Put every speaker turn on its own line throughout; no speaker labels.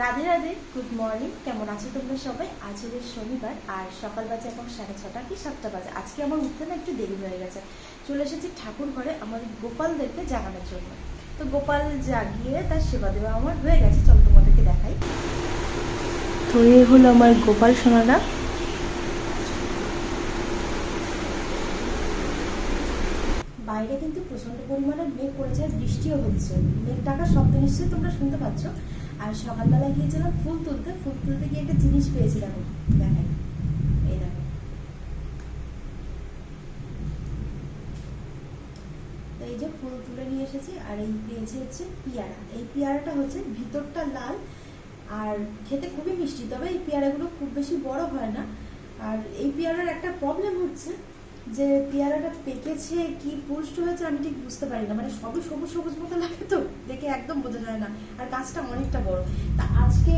Radhe Radhe, good morning. কেমন আছো তোমরা সবাই? আজ হলো শনিবার আর সকাল বাজে এখন 6:30 কি 7টা বাজে। আজকে আমার উঠতে না একটু দেরি হয়ে গেছে। চলে এসেছি ঠাকুর ঘরে আমার গোপালদেরকে জাগানোর জন্য। তো গোপাল জাগিয়ে তার সেবা দেওয়া আমার হয়ে গেছে, চলো তোমাদেরকে দেখাই। তো এই হলো আমার গোপাল সোনারা। বাইরে কিন্তু প্রচন্ড পরিমাণে মেঘ করেছে, বৃষ্টিও হচ্ছে। মেঘ ডাকার শব্দ নিশ্চয়ই তোমরা শুনতে পাচ্ছ। আর সকালবেলা গিয়েছিলাম ফুল তুলতে গিয়ে একটা জিনিস পেয়েছিলাম, দেখেন এই দেখো। তো এই যে ফুল তুলে নিয়ে এসেছি, আর এই পেয়েছি হচ্ছে পেয়ারা। এই পেয়ারাটা হচ্ছে ভিতরটা লাল আর খেতে খুবই মিষ্টি, তবে এই পেয়ারাগুলো খুব বেশি বড় হয় না। আর এই পেয়ারার একটা প্রবলেম হচ্ছে যে পেয়ারাটা পেকেছে কি পুষ্ট হয়েছে আমি ঠিক বুঝতে পারি না, মানে সবই সবুজ সবুজ মতো লাগে, তো দেখে একদম বোঝা যায় না। আর গাছটা অনেকটা বড়। তা আজকে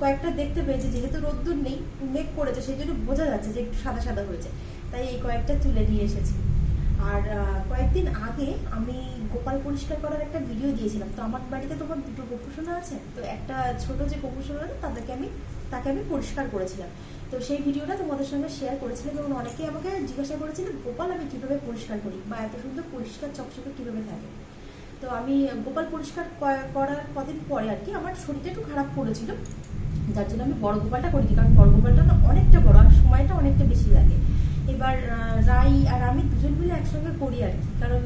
কয়েকটা দেখতে পেয়েছি, যেহেতু রোদ্দুর নেই, মেঘ করেছে, সেই জন্য বোঝা যাচ্ছে যে একটু সাদা সাদা হয়েছে, তাই এই কয়েকটা তুলে নিয়ে এসেছি। আর কয়েকদিন আগে আমি গোপাল পরিষ্কার করার একটা ভিডিও দিয়েছিলাম। তো আমার বাড়িতে তোমার দুটো গোপুসোনা আছে, তো একটা ছোট যে গোপুসোনা আছে তাকে আমি পরিষ্কার করেছিলাম। তো সেই ভিডিওটা তোমাদের সঙ্গে শেয়ার করেছিলাম এবং অনেকেই আমাকে জিজ্ঞাসা করেছিল গোপাল আমি কিভাবে পরিষ্কার করি বা এত সুন্দর পরিষ্কার চকচকে কিভাবে থাকে। তো আমি গোপাল পরিষ্কার করার কদিন পরে আর কি আমার শরীরটা একটু খারাপ করেছিল, যার জন্য আমি বড় গোপালটা করিনি, কারণ বড় গোপালটা না অনেকটা বড় আর সময়টা অনেকটা বেশি লাগে। এবার রাই আর আমি দুজন মিলে একসঙ্গে করি আর কি, কারণ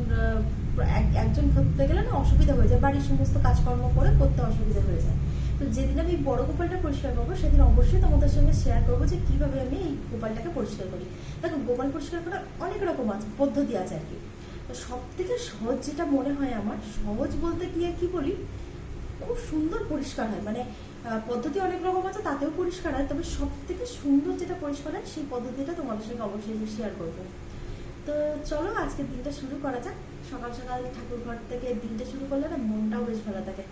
একজন করতে গেলে না অসুবিধা হয়ে যায়, বাড়ির সমস্ত কাজকর্ম করে করতে অসুবিধা হয়ে যায়। তো যেদিন আমি বড় গোপালটা পরিষ্কার করবো সেদিন অবশ্যই তোমাদের সঙ্গে শেয়ার করবো যে কিভাবে আমি এই গোপালটাকে পরিষ্কার করি। দেখো, গোপাল পরিষ্কার করার অনেক রকম পদ্ধতি আছে আর কি। তো সব থেকে সহজ যেটা মনে হয় আমার, সহজ বলতে গিয়ে কি বলি, খুব সুন্দর পরিষ্কার হয়, মানে পদ্ধতি অনেক রকম আছে, তাতেও পরিষ্কার হয়, তবে সব থেকে সুন্দর যেটা পরিষ্কার হয় সেই পদ্ধতিটা তোমাদের সঙ্গে অবশ্যই শেয়ার করবো। তো চলো আজকের দিনটা শুরু করা যাক। সকাল সকাল ঠাকুর ঘর থেকে দিনটা শুরু করলে না মনটাও বেশ ভালো থাকে।